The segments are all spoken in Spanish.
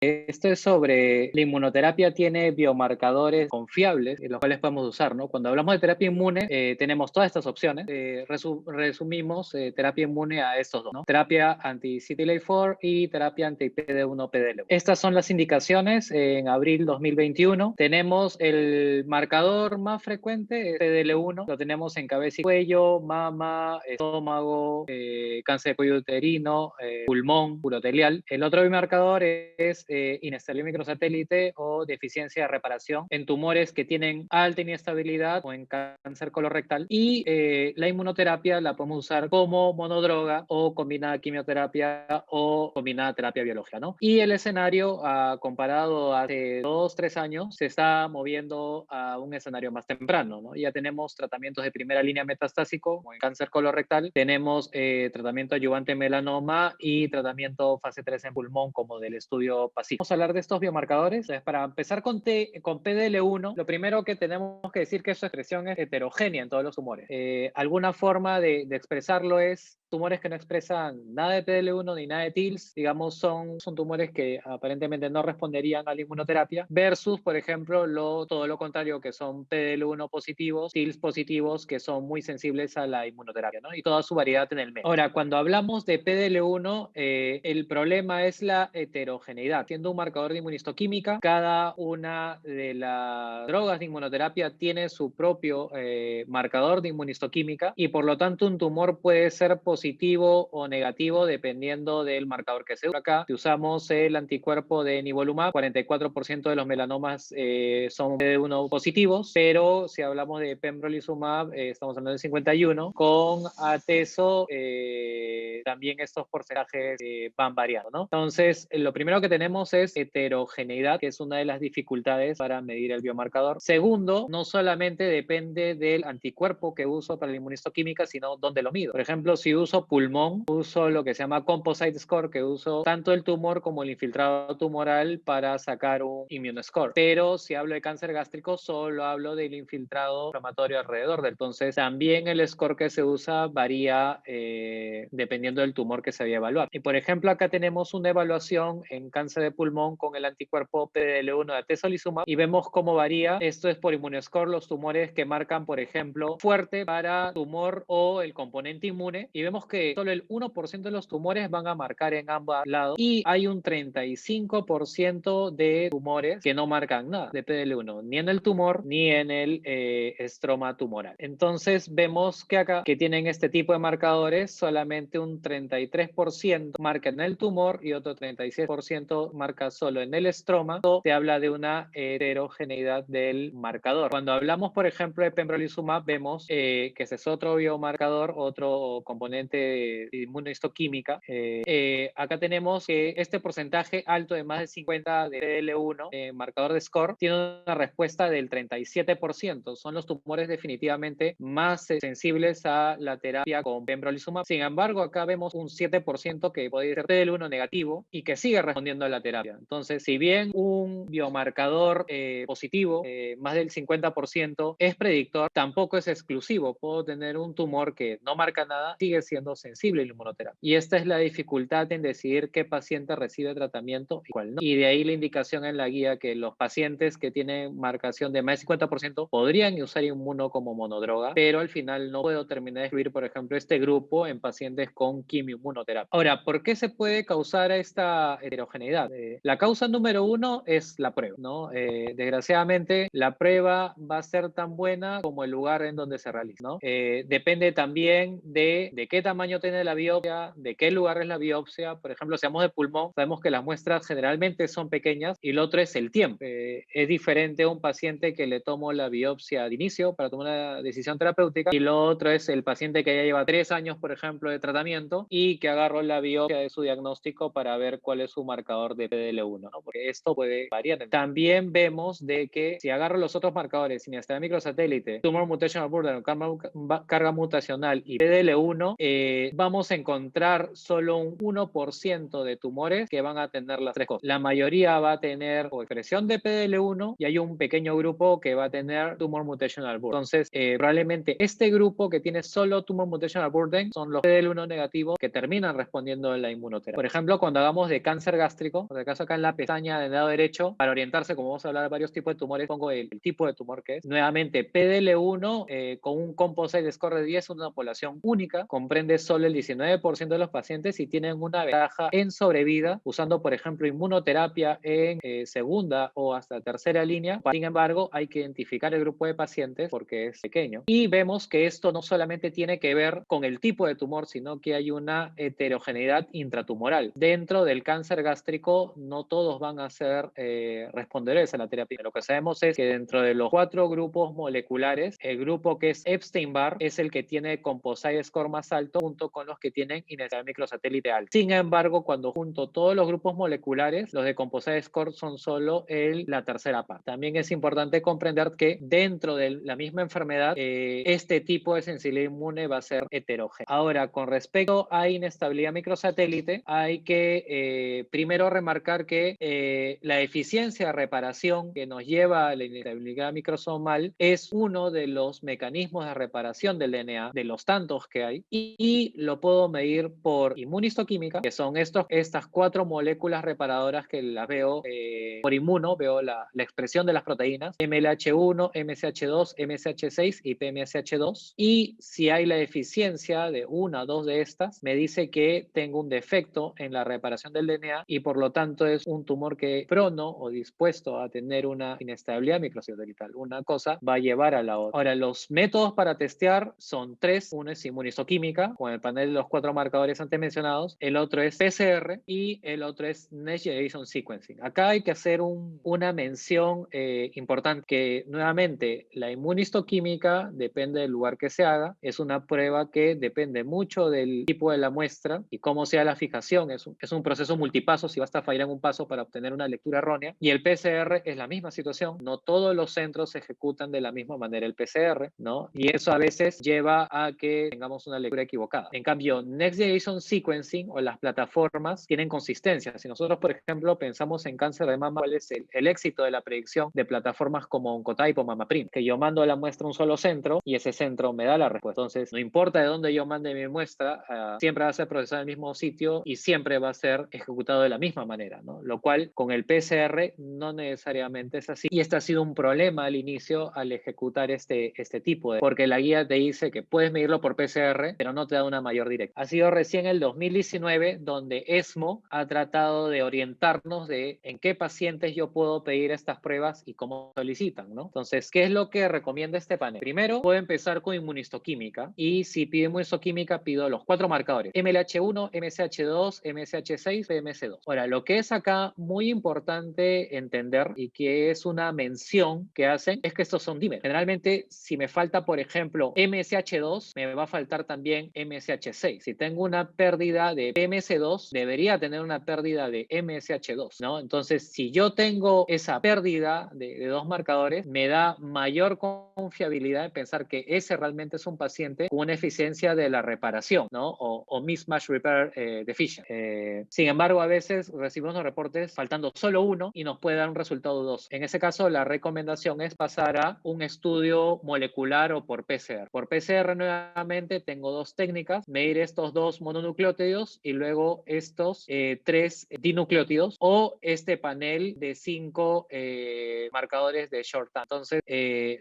Esto es sobre la inmunoterapia tiene biomarcadores confiables, los cuales podemos usar, ¿no? Cuando hablamos de terapia inmune, tenemos todas estas opciones. Resumimos terapia inmune a estos dos, ¿no? Terapia anti-CTLA-4 y terapia anti-PD-1, PD-L1. Estas son las indicaciones en abril 2021. Tenemos el marcador más frecuente, PD-L1, lo tenemos en cabeza y cuello, mama, estómago, cáncer de cuello uterino, pulmón, urotelial. El otro biomarcador es inestabilidad microsatélite o deficiencia de reparación en tumores que tienen alta inestabilidad o en cáncer colorectal. Y la inmunoterapia la podemos usar como monodroga o combinada quimioterapia o combinada terapia biológica, ¿no? Y el escenario, comparado a hace 2-3 años, se está moviendo a un escenario más temprano, ¿no? Ya tenemos tratamientos de primera línea metastásico, como en cáncer colorectal, tenemos tratamiento adyuvante en melanoma y tratamiento fase 3 en pulmón, como del estudio Pacífico. Vamos a hablar de estos biomarcadores. Entonces, para empezar con PDL1, lo primero que tenemos que decir que su expresión es heterogénea en todos los tumores. Alguna forma de expresarlo es tumores que no expresan nada de PDL1 ni nada de TILS, digamos, son tumores que aparentemente no responderían a la inmunoterapia, versus, por ejemplo, todo lo contrario, que son PDL1 positivos, TILS positivos, que son muy sensibles a la inmunoterapia, ¿no? Y toda su variedad en el medio. Ahora, cuando hablamos de PDL1, el problema es la heterogeneidad. Siendo un marcador de inmunistoquímica, cada una de las drogas de inmunoterapia tiene su propio marcador de inmunistoquímica y por lo tanto un tumor puede ser positivo o negativo dependiendo del marcador que se use. Acá, si usamos el anticuerpo de nivolumab, 44% de los melanomas son PD1 positivos, pero si hablamos de pembrolizumab, estamos hablando de 51, con atezo también estos porcentajes van variando, ¿no? Entonces, lo primero que tenemos es heterogeneidad, que es una de las dificultades para medir el biomarcador. Segundo, no solamente depende del anticuerpo que uso para la inmunistoquímica, sino dónde lo mido. Por ejemplo, si uso pulmón, uso lo que se llama composite score, que uso tanto el tumor como el infiltrado tumoral para sacar un immunoscore. Pero si hablo de cáncer gástrico, solo hablo del infiltrado inflamatorio alrededor del. Entonces, también el score que se usa varía dependiendo del tumor que se había evaluado. Y por ejemplo, acá tenemos una evaluación en cáncer de pulmón con el anticuerpo PDL1 de atezolizumab y vemos cómo varía. Esto es por immunoscore, los tumores que marcan, por ejemplo, fuerte para tumor o el componente inmune, y vemos que solo el 1% de los tumores van a marcar en ambos lados y hay un 35% de tumores que no marcan nada de PDL1, ni en el tumor ni en el estroma tumoral. Entonces vemos que acá que tienen este tipo de marcadores, solamente un 33% marca en el tumor y otro 36% marca solo en el estroma. Esto te habla de una heterogeneidad del marcador. Cuando hablamos, por ejemplo, de pembrolizumab, vemos que ese es otro biomarcador, otro componente inmunohistoquímica. Acá tenemos que este porcentaje alto de más de 50 de PDL1, marcador de score, tiene una respuesta del 37%. Son los tumores definitivamente más sensibles a la terapia con pembrolizumab. Sin embargo, acá vemos un 7% que puede ser PDL1 negativo y que sigue respondiendo a la terapia. Entonces, si bien un biomarcador positivo, más del 50%, es predictor, tampoco es exclusivo. Puedo tener un tumor que no marca nada, sigue siendo sensible a la inmunoterapia. Y esta es la dificultad en decidir qué paciente recibe tratamiento y cuál no. Y de ahí la indicación en la guía que los pacientes que tienen marcación de más del 50% podrían usar inmuno como monodroga, pero al final no puedo terminar de escribir, por ejemplo, este grupo en pacientes con quimioinmunoterapia. Ahora, ¿por qué se puede causar esta heterogeneidad? La causa número uno es la prueba, ¿no? Desgraciadamente, la prueba va a ser tan buena como el lugar en donde se realiza, ¿no? Depende también de qué tamaño tiene la biopsia, de qué lugar es la biopsia. Por ejemplo, si hablamos de pulmón, sabemos que las muestras generalmente son pequeñas y lo otro es el tiempo. Es diferente a un paciente que le tomo la biopsia de inicio para tomar una decisión terapéutica y lo otro es el paciente que ya lleva 3 años, por ejemplo, de tratamiento y que agarro la biopsia de su diagnóstico para ver cuál es su marcador de PDL1, ¿no? Porque esto puede variar. También vemos de que si agarro los otros marcadores, inestabilidad microsatélite, tumor mutational burden, carga mutacional y PDL1, vamos a encontrar solo un 1% de tumores que van a tener las tres cosas. La mayoría va a tener o expresión de PDL1 y hay un pequeño grupo que va a tener tumor mutational burden. Entonces, probablemente este grupo que tiene solo tumor mutational burden son los PDL1 negativos que terminan respondiendo a la inmunoterapia. Por ejemplo, cuando hablamos de cáncer gástrico, por si acaso acá en la pestaña del lado derecho, para orientarse, como vamos a hablar de varios tipos de tumores, pongo el tipo de tumor que es. Nuevamente, PDL1 con un composite score de 10, una población única, comprende solo el 19% de los pacientes y tienen una ventaja en sobrevida, usando, por ejemplo, inmunoterapia en segunda o hasta tercera línea. Sin embargo, hay que identificar el grupo de pacientes porque es pequeño. Y vemos que esto no solamente tiene que ver con el tipo de tumor, sino que hay una heterogeneidad intratumoral. Dentro del cáncer gástrico, no todos van a ser respondedores a la terapia. Lo que sabemos es que dentro de los 4 grupos moleculares, el grupo que es Epstein-Barr es el que tiene composite score más alto junto con los que tienen inestabilidad microsatélite alta. Sin embargo, cuando junto todos los grupos moleculares, los de composite score son solo la tercera parte. También es importante comprender que dentro de la misma enfermedad, este tipo de sensibilidad inmune va a ser heterogéneo. Ahora, con respecto a inestabilidad microsatélite, hay que primero remarcar que la eficiencia de reparación que nos lleva a la inestabilidad microsomal es uno de los mecanismos de reparación del DNA, de los tantos que hay, y lo puedo medir por inmunistoquímica, que son estas 4 moléculas reparadoras que las veo por inmuno, veo la expresión de las proteínas, MLH1, MSH2, MSH6 y PMSH2, y si hay la eficiencia de una o dos de estas, me dice que tengo un defecto en la reparación del DNA y por lo tanto es un tumor que prono o dispuesto a tener una inestabilidad microsatelital. Una cosa va a llevar a la otra. Ahora, los métodos para testear son 3. Uno es inmunistoquímica, con el panel de los 4 marcadores antes mencionados. El otro es PCR y el otro es Next Generation Sequencing. Acá hay que hacer una mención importante, que nuevamente la inmunistoquímica depende del lugar que se haga. Es una prueba que depende mucho del tipo de la muestra y cómo sea la fijación. Es un proceso multipaso, si basta fallar en un paso para obtener una lectura errónea. Y el PCR es la misma situación. No todos los centros ejecutan de la misma manera el PCR, ¿no? Y eso a veces lleva a que tengamos una lectura equivocada. En cambio, Next Generation Sequencing o las plataformas tienen consistencia. Si nosotros, por ejemplo, pensamos en cáncer de mama, ¿cuál es el éxito de la predicción de plataformas como Oncotype o MammaPrint? Que yo mando la muestra a un solo centro y ese centro me da la respuesta. Entonces, no importa de dónde yo mande mi muestra, siempre va a ser procesada en el mismo sitio y siempre va a ser ejecutado de la misma manera, ¿no? Lo cual con el PCR no necesariamente es así. Y este ha sido un problema al inicio al ejecutar este tipo porque la guía te dice que puedes medirlo por PCR, pero no te da una mayor directa. Ha sido recién el 2019 donde ESMO ha tratado de orientarnos de en qué pacientes yo puedo pedir estas pruebas y cómo solicitan, ¿no? Entonces, ¿qué es lo que recomienda este panel? Primero, puedo empezar con inmunistoquímica y si pido inmunistoquímica, pido los 4 marcadores: MLH1, MSH2, MSH6, PMS2. Ahora, lo que es acá muy importante entender y que es una mención que hacen es que estos son dímeros. Generalmente, si me falta, por ejemplo, MSH2, me va a faltar también MSH6. Si tengo una pérdida de PMS2, debería tener una pérdida de MSH2, ¿no? Entonces, si yo tengo esa pérdida de 2 marcadores, me da mayor confiabilidad en pensar que ese realmente es un paciente con una eficiencia de la reparación, ¿no? O mismatch repair deficient. Sin embargo, a veces recibimos los reportes faltando solo uno y nos puede dar un resultado 2. En ese caso, la recomendación es pasar a un estudio molecular o por PCR. Por PCR, nuevamente, tengo 2 técnicas: medir estos 2 mononucleótidos y luego estos 3 dinucleótidos o este panel de 5 marcadores de short time. Entonces,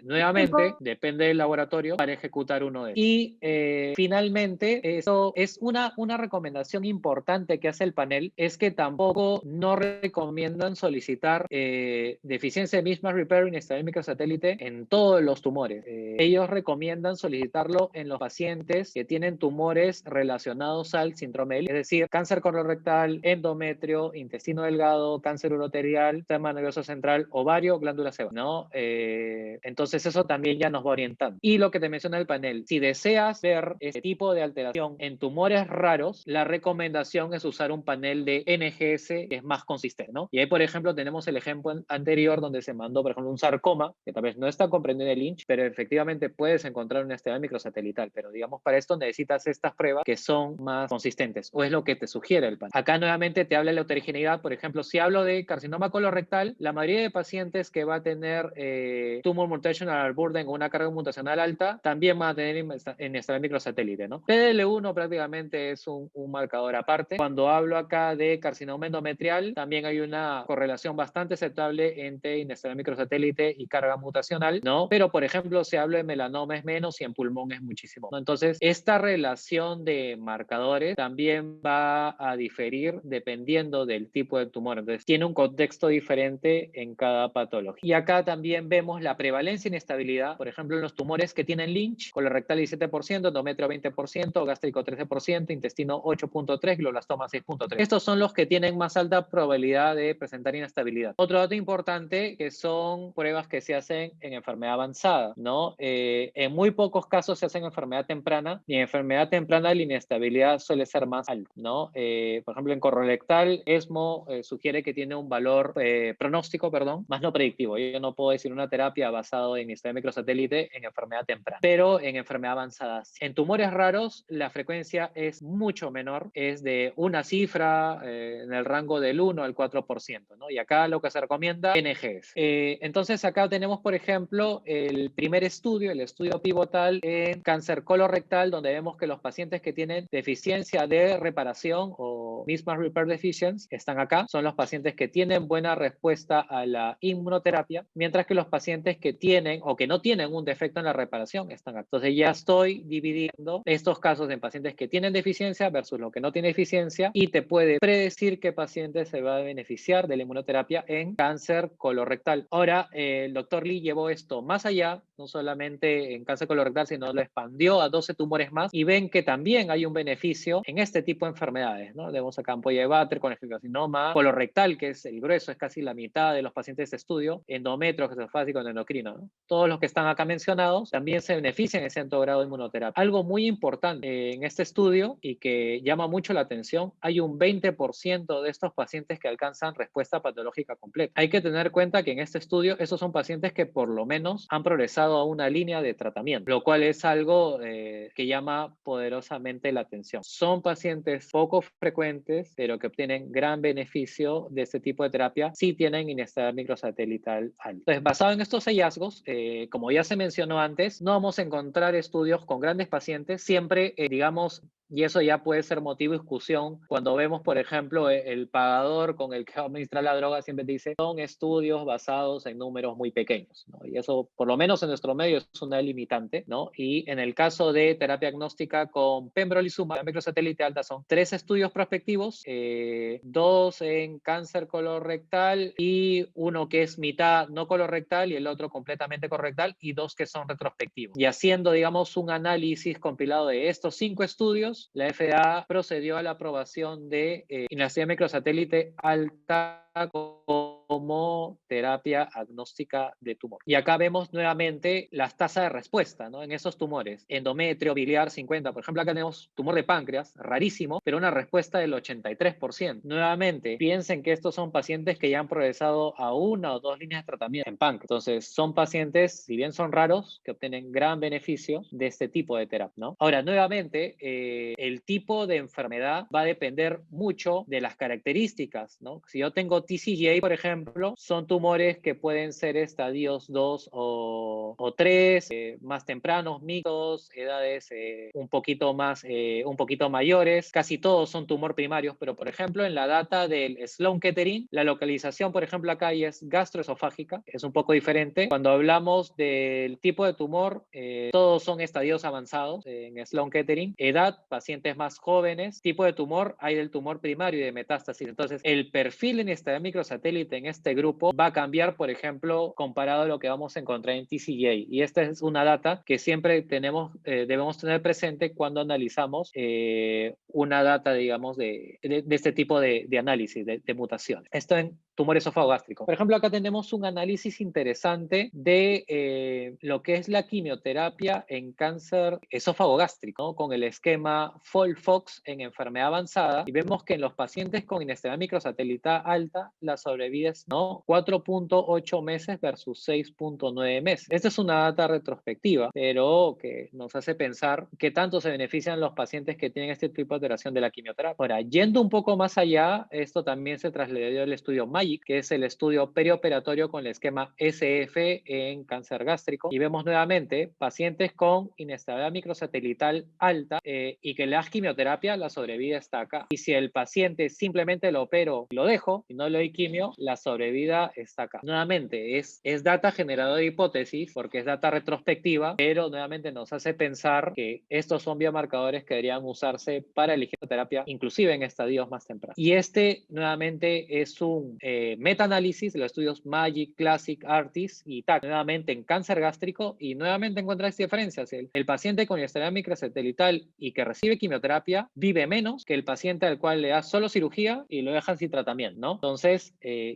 nuevamente, depende del laboratorio para ejecutar uno de ellos. Y finalmente, eso es una recomendación importante que hace el panel, es que tampoco no recomiendan solicitar deficiencia de mismatch repair inestabilidad microsatélite en todos los tumores. Ellos recomiendan solicitarlo en los pacientes que tienen tumores relacionados al síndrome de Lynch, es decir, cáncer colorectal, endometrio, intestino delgado, cáncer uroterial, sistema nervioso central, ovario, glándula sebácea, ¿no? Entonces eso también ya nos va orientando. Y lo que te menciona el panel, si deseas ver este tipo de alteración en tumores raros, la recomendación es usar un panel de NGS que es más consistente, ¿no? Y ahí, por ejemplo, tenemos el ejemplo anterior donde se mandó, por ejemplo, un sarcoma, que tal vez no está comprendido en Lynch, pero efectivamente puedes encontrar una inestabilidad microsatelital, pero digamos, para esto necesitas estas pruebas que son más consistentes, o es lo que te sugiere el panel. Acá nuevamente te habla de la heterogeneidad. Por ejemplo, si hablo de carcinoma colorectal, la mayoría de pacientes que va a tener tumor mutational burden con una carga mutacional alta también van a tener inestabilidad microsatélite, ¿no? PDL1 prácticamente es un marcador aparte. Cuando hablo acá de carcinoma endometrial también hay una correlación bastante aceptable entre inestabilidad microsatélite y carga mutacional, ¿no? Pero, por ejemplo, si hablo de melanoma es menos y en pulmón es muchísimo, ¿no? Entonces, esta relación de marcadores también va a diferir dependiendo del tipo de tumor. Entonces, tiene un contexto diferente en cada patología. Y acá también vemos la prevalencia e inestabilidad, por ejemplo, en los tumores que tienen Lynch, colorectal 17%, endometrio 20%, gástrico 13%, intestino 8.3%, glioblastoma 6.3%. Estos son los que tienen más alta probabilidad de presentar inestabilidad. Otro dato importante que son pruebas que se hacen en enfermedad avanzada, ¿no? En muy pocos casos se hacen en enfermedad temprana, y en enfermedad temprana la inestabilidad suele ser más alta, ¿no? Por ejemplo, en colorectal, ESMO sugiere que tiene un valor pronóstico, perdón, más no predictivo. Yo no puedo decir una terapia basada en inestabilidad microsatélite en enfermedad temprana, pero en enfermedad avanzada. En tumores raros, la frecuencia es mucho menor, es de una cifra en el rango del 1 al 4%, ¿no? Y acá lo que se recomienda NGS. Entonces acá tenemos, por ejemplo, el primer estudio, el estudio pivotal en cáncer colorectal, donde vemos que los pacientes que tienen deficiencia de reparación o mismatch repair deficiency están acá. Son los pacientes que tienen buena respuesta a la inmunoterapia, mientras que los pacientes que tienen o que no tienen un defecto en la reparación están acá. Entonces ya estoy dividiendo estos casos en pacientes que tienen deficiencia versus los que no tienen deficiencia, y te puede predecir qué paciente se va a beneficiar de la inmunoterapia en cáncer colorectal. Ahora, el doctor Lee llevó esto más allá, no solamente en cáncer colorectal, sino lo expandió a 12 tumores más, y ven que también hay un beneficio en este tipo de enfermedades, ¿no? Vemos acá ampolla de Batter con esclerocarcinoma, colorectal, que es el grueso, es casi la mitad de los pacientes de estudio, endometrio, esofágico, endocrino, ¿no? Todos los que están acá mencionados también se benefician en ese alto grado de inmunoterapia. Algo muy importante en este estudio y que llama mucho la atención, hay un 20% de estos pacientes que alcanzan respuesta patológica completa. Hay que tener en cuenta que en este estudio esos son pacientes que por lo menos han progresado a una línea de tratamiento, lo cual es algo que llama poderosamente la atención. Son pacientes poco frecuentes, pero que obtienen gran beneficio de este tipo de terapia si tienen inestabilidad microsatelital alta. Entonces, basado en estos hallazgos, como ya se mencionó antes, no vamos a encontrar estudios con grandes pacientes, siempre, digamos, y eso ya puede ser motivo de discusión cuando vemos, por ejemplo, el pagador con el que va a administrar la droga siempre dice son estudios basados en números muy pequeños, ¿no? Y eso, por lo menos en nuestro medio, es una limitante, ¿no? Y en el caso de terapia agnóstica con pembrolizumab, microsatélite alta, son 3 estudios prospectivos, 2 en cáncer colorectal y uno que es mitad no colorectal y el otro completamente colorectal, y 2 que son retrospectivos. Y haciendo, digamos, un análisis compilado de estos 5 estudios, la FDA procedió a la aprobación de inestabilidad microsatélite alta como terapia agnóstica de tumor. Y acá vemos nuevamente las tasas de respuesta, ¿no? En esos tumores. Endometrio, biliar, 50%. Por ejemplo, acá tenemos tumor de páncreas, rarísimo, pero una respuesta del 83%. Nuevamente, piensen que estos son pacientes que ya han progresado a 1 o 2 líneas de tratamiento en páncreas. Entonces, son pacientes, si bien son raros, que obtienen gran beneficio de este tipo de terapia, ¿no? Ahora, nuevamente, el tipo de enfermedad va a depender mucho de las características, ¿no? Si yo tengo TCGA, por ejemplo, son tumores que pueden ser estadios 2 o 3, más tempranos, mixtos, edades un poquito mayores. Casi todos son tumor primarios, pero por ejemplo, en la data del Sloan Kettering, la localización, por ejemplo, acá es gastroesofágica, es un poco diferente. Cuando hablamos del tipo de tumor, todos son estadios avanzados en Sloan Kettering. Edad, pacientes más jóvenes. Tipo de tumor, hay del tumor primario y de metástasis. Entonces, el perfil en inestabilidad microsatélite en este grupo va a cambiar, por ejemplo, comparado a lo que vamos a encontrar en TCGA. Y esta es una data que siempre debemos tener presente cuando analizamos una data, digamos, de este tipo de análisis de mutaciones. Esto en tumor esofagogástrico. Por ejemplo, acá tenemos un análisis interesante de lo que es la quimioterapia en cáncer esofagogástrico, ¿no? Con el esquema FOLFOX en enfermedad avanzada, y vemos que en los pacientes con inestabilidad microsatelital alta, la sobrevida es meses, ¿no? 4.8 meses versus 6.9 meses. Esta es una data retrospectiva, pero que nos hace pensar qué tanto se benefician los pacientes que tienen este tipo de alteración de la quimioterapia. Ahora, yendo un poco más allá, esto también se trasladó al estudio MAGIC, que es el estudio perioperatorio con el esquema SF en cáncer gástrico, y vemos nuevamente pacientes con inestabilidad microsatelital alta y que la quimioterapia, la sobrevida está acá. Y si el paciente simplemente lo opero y lo dejo y no le doy quimio, la sobrevida está acá. Nuevamente, es data generadora de hipótesis porque es data retrospectiva, pero nuevamente nos hace pensar que estos son biomarcadores que deberían usarse para elegir terapia, inclusive en estadios más tempranos. Y este nuevamente es un meta-análisis de los estudios MAGIC, Classic, ARTIS y TAC, nuevamente en cáncer gástrico, y nuevamente encuentras diferencias. El paciente con inestabilidad microsatelital y que recibe quimioterapia vive menos que el paciente al cual le da solo cirugía y lo dejan sin tratamiento, ¿no? Entonces,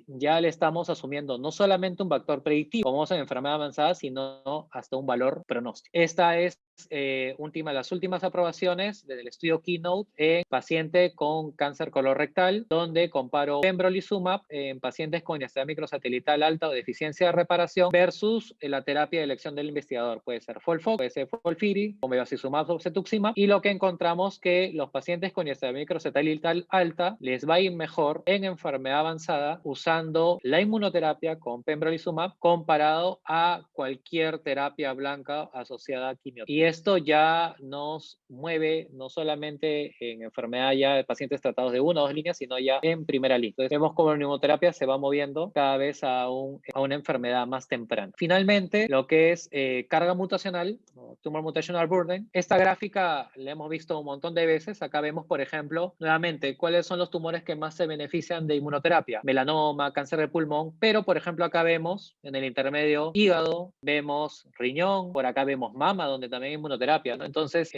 ya le estamos asumiendo no solamente un factor predictivo, como en enfermedad avanzada, sino hasta un valor pronóstico. Esta es las últimas aprobaciones del estudio Keynote en paciente con cáncer colorectal, donde comparo pembrolizumab en pacientes con inestabilidad microsatelital alta o deficiencia de reparación versus la terapia de elección del investigador. Puede ser FOLFOX, puede ser FOLFIRI, o bevacizumab o cetuximab, y lo que encontramos que los pacientes con inestabilidad microsatelital alta les va a ir mejor en enfermedad avanzada usando la inmunoterapia con pembrolizumab comparado a cualquier terapia blanca asociada a quimioterapia. Y esto ya nos mueve no solamente en enfermedad ya de pacientes tratados de una o dos líneas, sino ya en primera línea. Entonces vemos cómo la inmunoterapia se va moviendo cada vez a una enfermedad más temprana. Finalmente, lo que es carga mutacional, tumor mutational burden, esta gráfica la hemos visto un montón de veces. Acá vemos, por ejemplo, nuevamente, cuáles son los tumores que más se benefician de inmunoterapia. Melanoma, cáncer de pulmón, pero por ejemplo acá vemos en el intermedio hígado, vemos riñón, por acá vemos mama, donde también hay inmunoterapia, ¿no? Entonces,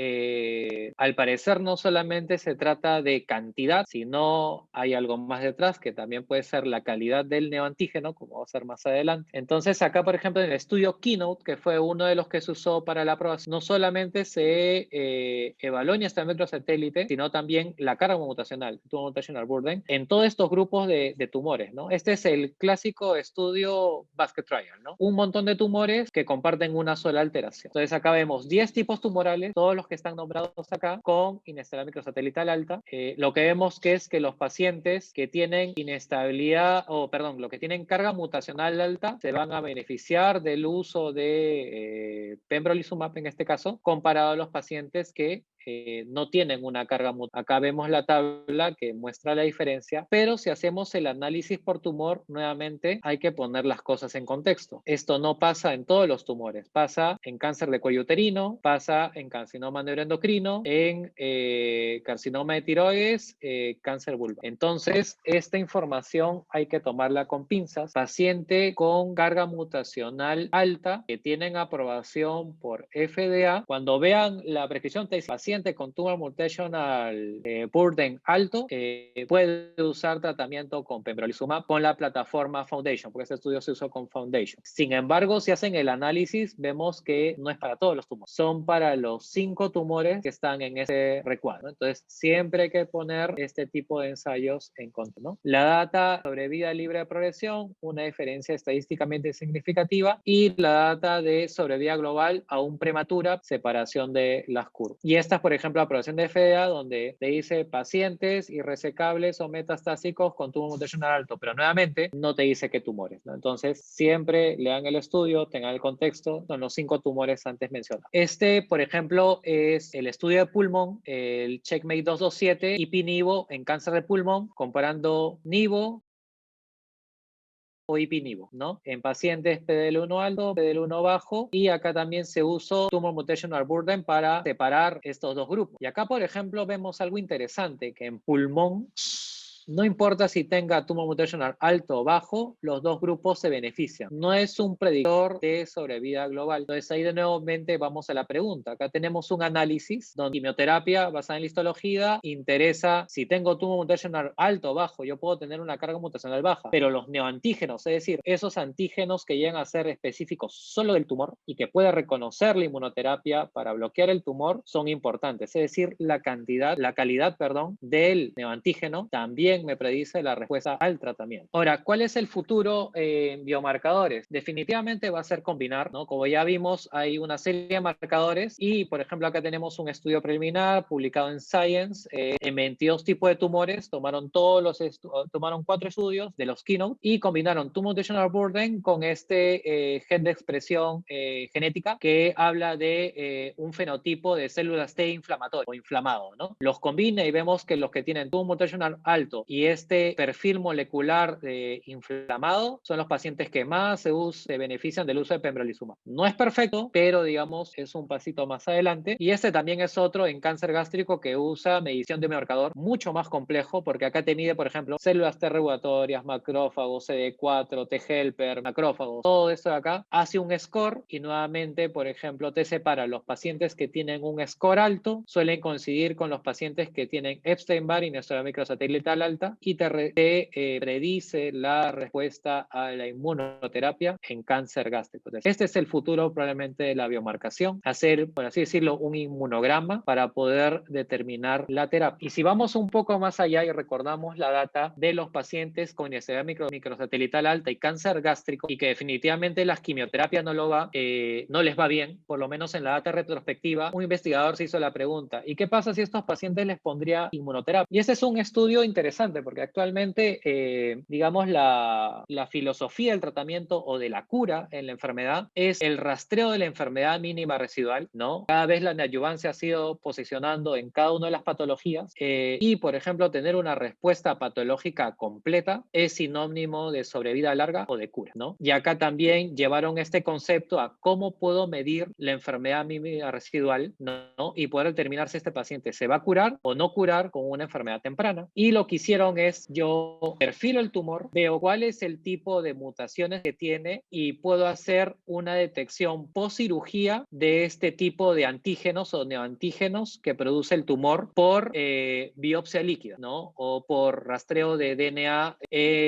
al parecer no solamente se trata de cantidad, sino hay algo más detrás, que también puede ser la calidad del neoantígeno, como va a ser más adelante. Entonces, acá, por ejemplo, en el estudio Keynote, que fue uno de los que se usó para la aprobación, no solamente se evaluó inestabilidad microsatélite, sino también la carga mutacional, tumor mutational burden, en todos estos grupos de tumores, ¿no? Este es el clásico estudio basket trial, ¿no? Un montón de tumores que comparten una sola alteración. Entonces, acá vemos 10 tipos tumorales, todos los que están nombrados acá, con inestabilidad microsatelital alta. Lo que vemos que es que los pacientes que tienen lo que tienen carga mutacional alta, se van a beneficiar del uso de pembrolizumab en este caso, comparado a los pacientes que no tienen una carga mutacional. Acá vemos la tabla que muestra la diferencia, pero si hacemos el análisis por tumor, nuevamente hay que poner las cosas en contexto. Esto no pasa en todos los tumores, pasa en cáncer de cuello uterino, pasa en carcinoma neuroendocrino, en carcinoma de tiroides, cáncer vulvar. Entonces, esta información hay que tomarla con pinzas. Paciente con carga mutacional alta que tienen aprobación por FDA, cuando vean la prescripción te dice paciente con tumor mutational burden alto, puede usar tratamiento con pembrolizumab con la plataforma Foundation, porque este estudio se usó con Foundation. Sin embargo, si hacen el análisis, vemos que no es para todos los tumores, son para los 5 tumores que están en ese recuadro. Entonces, siempre hay que poner este tipo de ensayos en contra, ¿no? La data sobre vida libre de progresión, una diferencia estadísticamente significativa, y la data de sobrevida global aún prematura, separación de las curvas. Y estas, por ejemplo, aprobación de FDA, donde te dice pacientes irresecables o metastásicos con tumor mutacional alto, pero nuevamente no te dice qué tumores, ¿no? Entonces, siempre lean el estudio, tengan el contexto, son los 5 tumores antes mencionados. Este, por ejemplo, es el estudio de pulmón, el Checkmate 227, ipi-nivo en cáncer de pulmón, comparando nivo o ipi-nivo, ¿no? En pacientes PDL1 alto, PDL1 bajo, y acá también se usó tumor mutational burden para separar estos dos grupos. Y acá, por ejemplo, vemos algo interesante, que en pulmón, no importa si tenga tumor mutational alto o bajo, los dos grupos se benefician. No es un predictor de sobrevida global. Entonces ahí de nuevo vamos a la pregunta. Acá tenemos un análisis donde quimioterapia basada en histología interesa si tengo tumor mutational alto o bajo, yo puedo tener una carga mutacional baja, pero los neoantígenos, es decir, esos antígenos que llegan a ser específicos solo del tumor y que puede reconocer la inmunoterapia para bloquear el tumor, son importantes. Es decir, la calidad del neoantígeno también también me predice la respuesta al tratamiento. Ahora, ¿cuál es el futuro en biomarcadores? Definitivamente va a ser combinar, ¿no? Como ya vimos, hay una serie de marcadores y, por ejemplo, acá tenemos un estudio preliminar publicado en Science en 22 tipos de tumores. Tomaron 4 estudios de los Keynote y combinaron Tumor Mutational Burden con este gen de expresión genética que habla de un fenotipo de células T inflamatorio o inflamado, ¿no? Los combina y vemos que los que tienen tumor mutational alto y este perfil molecular inflamado son los pacientes que más se benefician del uso de pembrolizumab. No es perfecto, pero digamos es un pasito más adelante. Y este también es otro en cáncer gástrico que usa medición de marcador mucho más complejo, porque acá te mide, por ejemplo, células T regulatorias, macrófagos, CD4, T helper, macrófagos, todo esto de acá hace un score y nuevamente, por ejemplo, te separa los pacientes que tienen un score alto, suelen coincidir con los pacientes que tienen Epstein-Barr, inestabilidad microsatelital alta, y te predice la respuesta a la inmunoterapia en cáncer gástrico. Entonces, este es el futuro probablemente de la biomarcación, hacer, por así decirlo, un inmunograma para poder determinar la terapia. Y si vamos un poco más allá y recordamos la data de los pacientes con inestabilidad microsatelital alta y cáncer gástrico, y que definitivamente las quimioterapias no les va bien, por lo menos en la data retrospectiva, un investigador se hizo la pregunta, ¿y qué pasa si a estos pacientes les pondría inmunoterapia? Y ese es un estudio interesante porque actualmente, digamos, la filosofía del tratamiento o de la cura en la enfermedad es el rastreo de la enfermedad mínima residual, ¿no? Cada vez la neoadjuvancia ha sido posicionando en cada una de las patologías y, por ejemplo, tener una respuesta patológica completa es sinónimo de sobrevida larga o de cura, ¿no? Y acá también llevaron este concepto a cómo puedo medir la enfermedad mínima residual, ¿no? Y poder determinar si este paciente se va a curar o no curar con una enfermedad temprana. Y lo que hicieron es, yo perfilo el tumor, veo cuál es el tipo de mutaciones que tiene y puedo hacer una detección post cirugía de este tipo de antígenos o neoantígenos que produce el tumor por biopsia líquida, ¿no? O por rastreo de DNA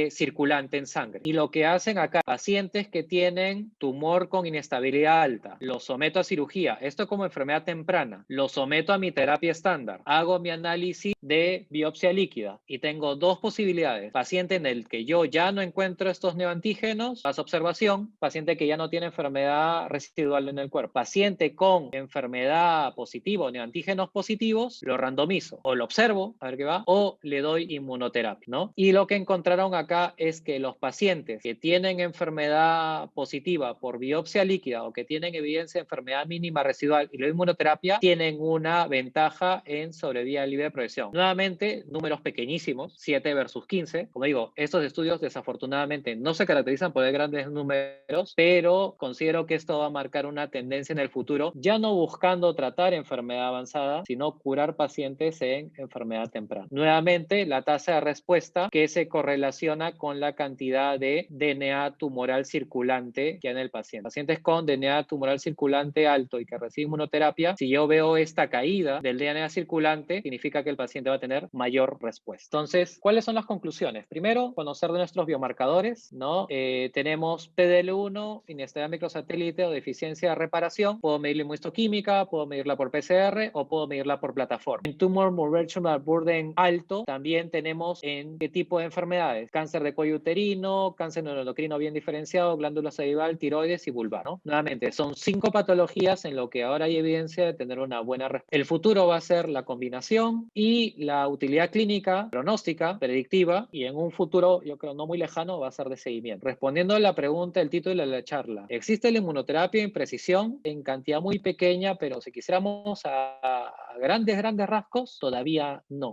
circulante en sangre. Y lo que hacen acá, pacientes que tienen tumor con inestabilidad alta, los someto a cirugía, esto como enfermedad temprana, los someto a mi terapia estándar, hago mi análisis de biopsia líquida y tengo dos posibilidades: paciente en el que yo ya no encuentro estos neoantígenos, paso observación; paciente que ya no tiene enfermedad residual en el cuerpo. Paciente con enfermedad positiva o neoantígenos positivos, lo randomizo, o lo observo, a ver qué va, o le doy inmunoterapia, ¿no? Y lo que encontraron acá es que los pacientes que tienen enfermedad positiva por biopsia líquida o que tienen evidencia de enfermedad mínima residual y la inmunoterapia tienen una ventaja en sobrevida libre de progresión. Nuevamente, números pequeñísimos, 7 versus 15. Como digo, estos estudios desafortunadamente no se caracterizan por grandes números, pero considero que esto va a marcar una tendencia en el futuro, ya no buscando tratar enfermedad avanzada, sino curar pacientes en enfermedad temprana. Nuevamente, la tasa de respuesta que se correlaciona con la cantidad de DNA tumoral circulante que hay en el paciente. Pacientes con DNA tumoral circulante alto y que reciben inmunoterapia, si yo veo esta caída del DNA circulante, significa que el paciente va a tener mayor respuesta. Entonces, ¿cuáles son las conclusiones? Primero, conocer de nuestros biomarcadores, ¿no? Tenemos PDL1, inestabilidad microsatélite o deficiencia de reparación. Puedo medir la inmunohistoquímica, puedo medirla por PCR o puedo medirla por plataforma. En tumor mutational burden alto, también tenemos en qué tipo de enfermedades: cáncer de cuello uterino, cáncer neuroendocrino bien diferenciado, glándula salival, tiroides y vulvar, ¿no? Nuevamente, son 5 patologías en lo que ahora hay evidencia de tener una buena respuesta. El futuro va a ser la combinación y la utilidad clínica, pronóstica, predictiva, y en un futuro, yo creo no muy lejano, va a ser de seguimiento. Respondiendo a la pregunta, el título de la charla: ¿existe la inmunoterapia en precisión? En cantidad muy pequeña, pero si quisiéramos a grandes rasgos, todavía no.